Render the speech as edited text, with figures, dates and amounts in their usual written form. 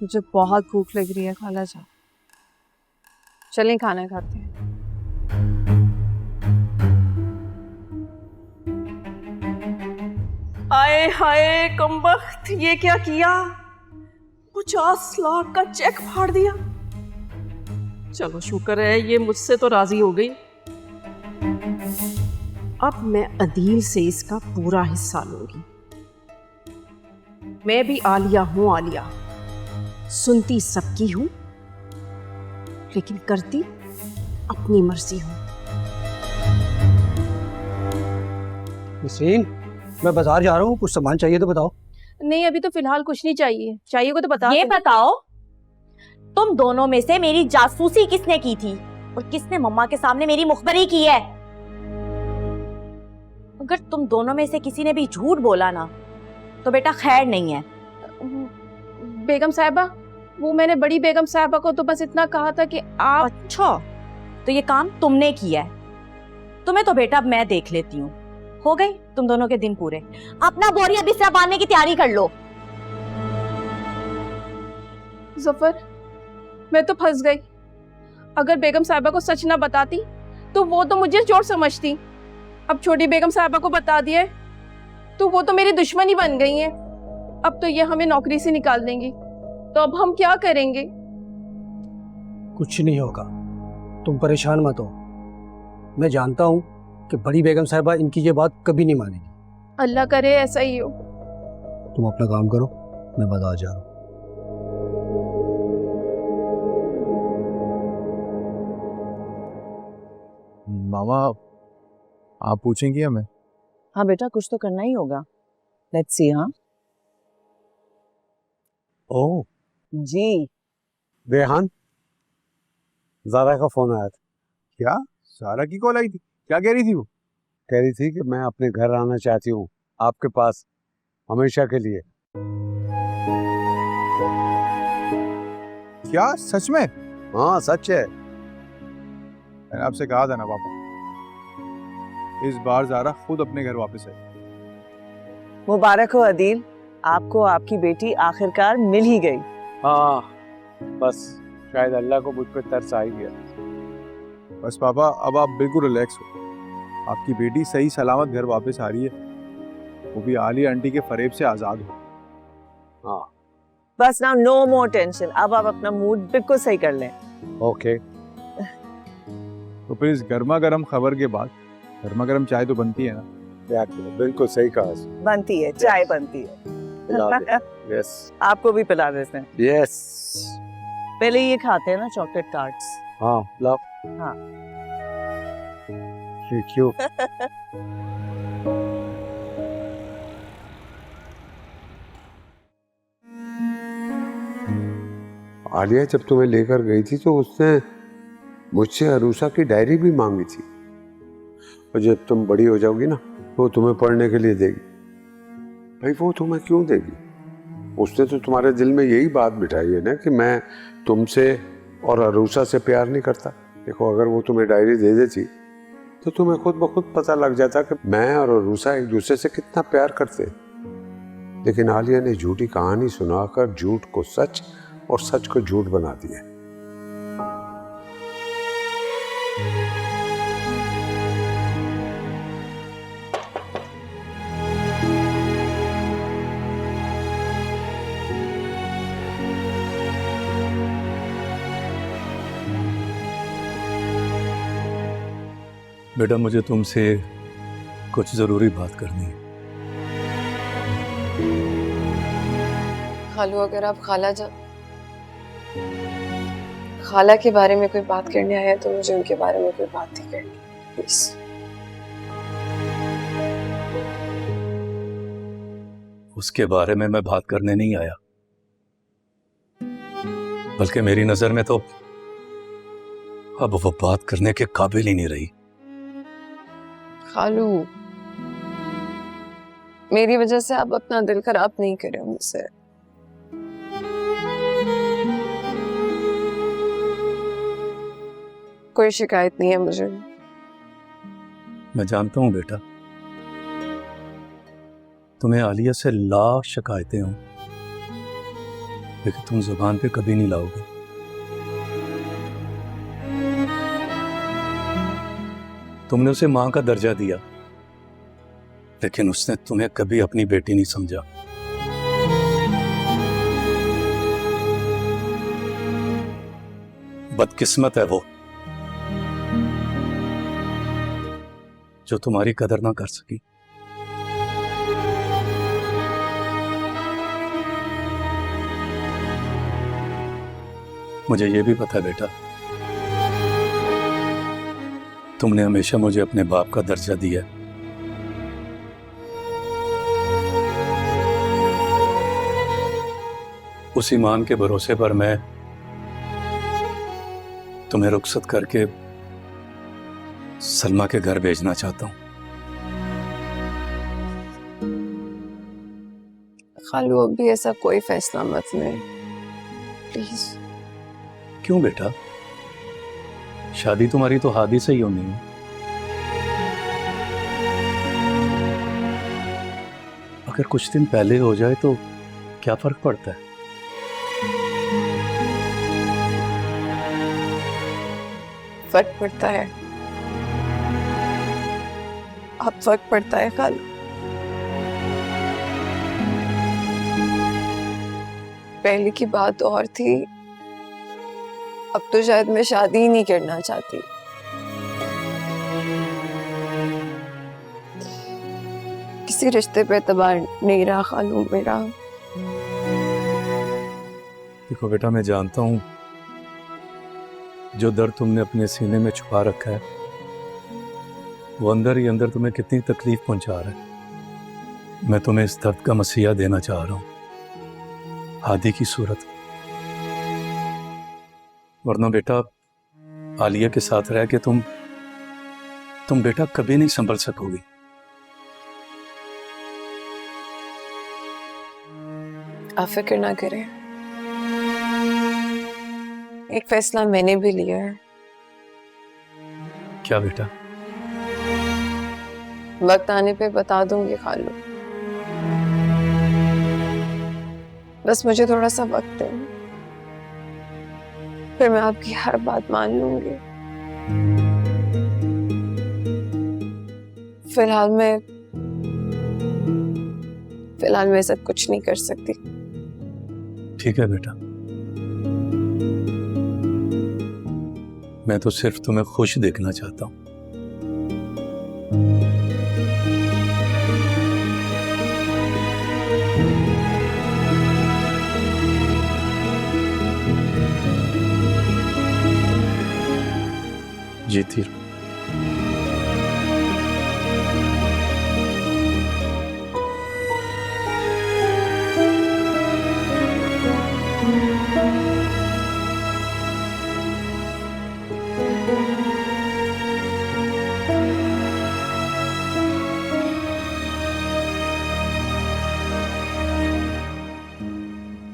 मुझे बहुत भूख लग रही है खाला जान, चलें खाना खाते हैं। आए हाय कमबख्त, ये क्या किया? 50 लाख का चेक फाड़ दिया। चलो शुक्र है ये मुझसे तो राजी हो गई। अब मैं अदील से इसका पूरा हिस्सा लूंगी। मैं भी आलिया हूं आलिया, सुनती सबकी हूं लेकिन करती अपनी मर्जी हूं। नसरीन, मैं बाजार जा रहा हूँ, कुछ सामान चाहिए तो बताओ। नहीं अभी तो फिलहाल कुछ नहीं चाहिए, चाहिए को तो बता। ये बताओ, तुम दोनों में से मेरी जासूसी किसने की थी और किसने मम्मा के सामने मेरी मुखबरी की है? अगर तुम दोनों में से किसी ने भी झूठ बोला ना तो बेटा खैर नहीं है। बेगम साहिबा, वो मैंने बड़ी बेगम साहिबा को तो बस इतना कहा था कि आप। अच्छा, तो ये काम तुमने किया है। तुम्हें तो बेटा अब मैं देख लेती हूँ। हो गई तुम दोनों के दिन पूरे। अपना बोरिया बिस्तरा बांधने की तैयारी कर लो। जफर, मैं तो फंस गई। अगर बेगम साहिबा को सच ना बताती तो वो तो मुझे चोर समझती। अब छोटी बेगम साहिबा को बता दिया तो वो तो मेरी दुश्मनी बन गई है। अब तो ये हमें नौकरी से निकाल देंगी, तो अब हम क्या करेंगे? कुछ नहीं होगा, तुम परेशान मत हो। मैं जानता हूँ कि बड़ी बेगम साहिबा इनकी ये बात कभी नहीं मानेगी। अल्लाह करे ऐसा ही हो। तुम अपना काम करो, मैं बाजार जा रहा हूँ। मामा, आप पूछेंगी हमें? हाँ बेटा, कुछ तो करना ही होगा। Let's see. हाँ ओह जी। रेहान, ज़ारा का फोन आया था। क्या? सारा की कॉल आई थी? क्या कह रही थी वो? कह रही थी कि मैं अपने घर आना चाहती हूँ, आपके पास हमेशा के लिए। क्या सच में? हाँ सच है। मैंने आपसे कहा था ना पापा, इस बार ज़ारा खुद अपने घर वापस है। मुबारक हो अदील, आपको आपकी बेटी आखिरकार मिल ही गई। हाँ बस शायद अल्लाह को मुझ पर तरस आ ही गया। बस पापा, अब आप बिल्कुल रिलैक्स हो। आपकी बेटी सही सलामत घर वापस आ रही है, वो भी आलिया आंटी के फरेब से आज़ाद हो। हाँ बस नाउ नो मोर टेंशन। अब आप अपना मूड बिल्कुल सही कर लें। ओके। तो फिर इस गर्मा गर्म खबर के बाद गर्मा गर्म चाय तो बनती है ना? क्या किया, बिल्कुल सही कहा। बनती है, चाय बनती है। यस आपको भी पिला देते हैं। यस। पहले ये खाते हैं ना चॉकलेट टार्ट्स। हाँ लव। हाँ क्यों? आलिया जब तुम्हें लेकर गई थी तो उसने मुझसे अरूसा की डायरी भी मांगी थी, और जब तुम बड़ी हो जाओगी ना वो तुम्हें पढ़ने के लिए देगी। भाई वो तुम्हें क्यों देगी? उसने तो तुम्हारे दिल में यही बात बिठाई है ना कि मैं तुमसे और अरूसा से प्यार नहीं करता। देखो अगर वो तुम्हें डायरी दे देती तो तुम्हें खुद ब खुद पता लग जाता कि मैं और अरूसा एक दूसरे से कितना प्यार करते। लेकिन आलिया ने झूठी कहानी सुनाकर झूठ को सच और सच को झूठ बना दिया। बेटा मुझे तुमसे कुछ जरूरी बात करनी है। खालू, अगर आप खाला के बारे में कोई बात करने आया तो मुझे उनके बारे में कोई बात नहीं करनी, प्लीज। उसके बारे में मैं बात करने नहीं आया, बल्कि मेरी नजर में तो अब वो बात करने के काबिल ही नहीं रही। खालू, मेरी वजह से आप अपना दिल खराब नहीं करें मुझसे। कोई शिकायत नहीं है मुझे। मैं जानता हूं बेटा, तुम्हें आलिया से लाख शिकायतें हों, लेकिन तुम जुबान पे कभी नहीं लाओगे। तुमने उसे मां का दर्जा दिया, लेकिन उसने तुम्हें कभी अपनी बेटी नहीं समझा। बदकिस्मत है वो जो तुम्हारी कदर ना कर सकी। मुझे ये भी पता है बेटा, तुमने हमेशा मुझे अपने बाप का दर्जा दिया। उस ईमान के भरोसे पर मैं तुम्हें रुखसत करके सलमा के घर भेजना चाहता हूं। खालू अभी ऐसा कोई फैसला मत ले प्लीज। क्यों बेटा? शादी तुम्हारी तो हादी से ही होनी है। अगर कुछ दिन पहले हो जाए तो क्या फर्क पड़ता है? फर्क पड़ता है, अब फर्क पड़ता है खालू। पहले की बात और थी, अब तो शायद मैं शादी ही नहीं करना चाहती। किसी रिश्ते पे एतबार नहीं रहा खालू मेरा। देखो बेटा, मैं जानता हूं जो दर्द तुमने अपने सीने में छुपा रखा है वो अंदर ही अंदर तुम्हें कितनी तकलीफ पहुंचा रहा है। मैं तुम्हें इस दर्द का मसीहा देना चाह रहा हूं, हादी की सूरत। वरना बेटा, आलिया के साथ रह के तुम बेटा कभी नहीं संभल सकोगी। आप फिक्र ना करें, एक फैसला मैंने भी लिया है। क्या बेटा? वक्त आने पे बता दूंगी खालू, बस मुझे थोड़ा सा वक्त दें, फिर मैं आपकी हर बात मान लूंगी। फिलहाल मैं ऐसा कुछ नहीं कर सकती। ठीक है बेटा, मैं तो सिर्फ तुम्हें खुश देखना चाहता हूं। जीती रहो।